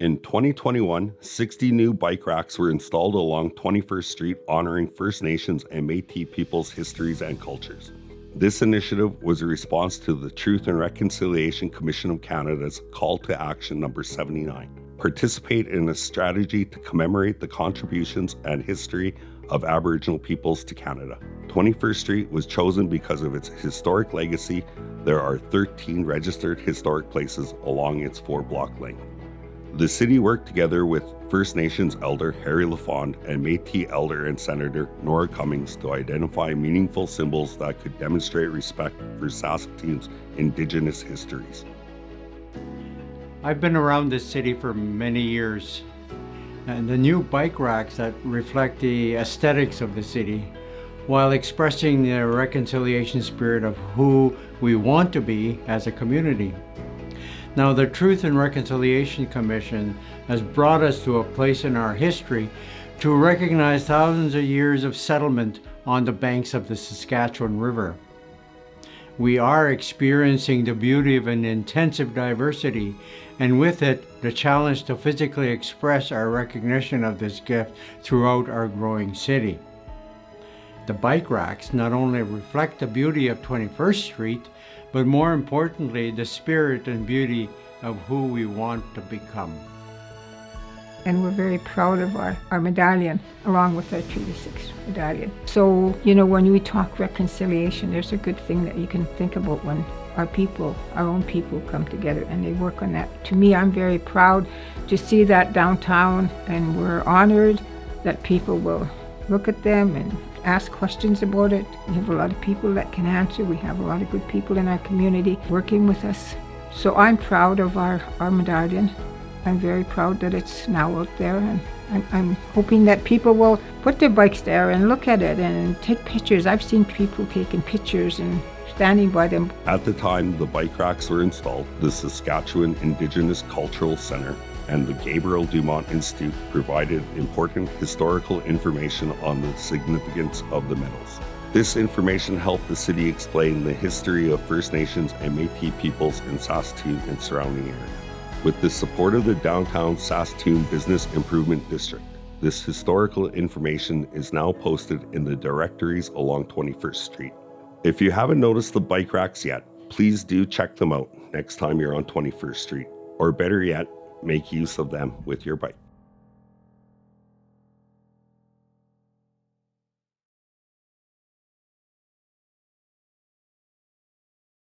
In 2021, 60 new bike racks were installed along 21st Street, honoring First Nations and Métis people's histories and cultures. This initiative was a response to the Truth and Reconciliation Commission of Canada's Call to Action number 79. Participate in a strategy to commemorate the contributions and history of Aboriginal peoples to Canada. 21st Street was chosen because of its historic legacy. There are 13 registered historic places along its 4-block length. The city worked together with First Nations Elder Harry LaFond and Métis Elder and Senator Nora Cummings to identify meaningful symbols that could demonstrate respect for Saskatoon's Indigenous histories. I've been around this city for many years, and the new bike racks that reflect the aesthetics of the city, while expressing the reconciliation spirit of who we want to be as a community. Now, the Truth and Reconciliation Commission has brought us to a place in our history to recognize thousands of years of settlement on the banks of the Saskatchewan River. We are experiencing the beauty of an intensive diversity, and with it, the challenge to physically express our recognition of this gift throughout our growing city. The bike racks not only reflect the beauty of 21st Street, but more importantly, the spirit and beauty of who we want to become. And we're very proud of our medallion, along with our Treaty 6 medallion. So, when we talk reconciliation, there's a good thing that you can think about when our own people come together and they work on that. To me, I'm very proud to see that downtown, and we're honored that people will look at them and ask questions about it. We have a lot of people that can answer. We have a lot of good people in our community working with us. So I'm proud of our medallion. I'm very proud that it's now out there, and I'm hoping that people will put their bikes there and look at it and take pictures. I've seen people taking pictures and standing by them. At the time the bike racks were installed, the Saskatchewan Indigenous Cultural Centre and the Gabriel Dumont Institute provided important historical information on the significance of the medals. This information helped the city explain the history of First Nations and Métis peoples in Saskatoon and surrounding area. With the support of the Downtown Saskatoon Business Improvement District, this historical information is now posted in the directories along 21st Street. If you haven't noticed the bike racks yet, please do check them out next time you're on 21st Street, or better yet, make use of them with your bike.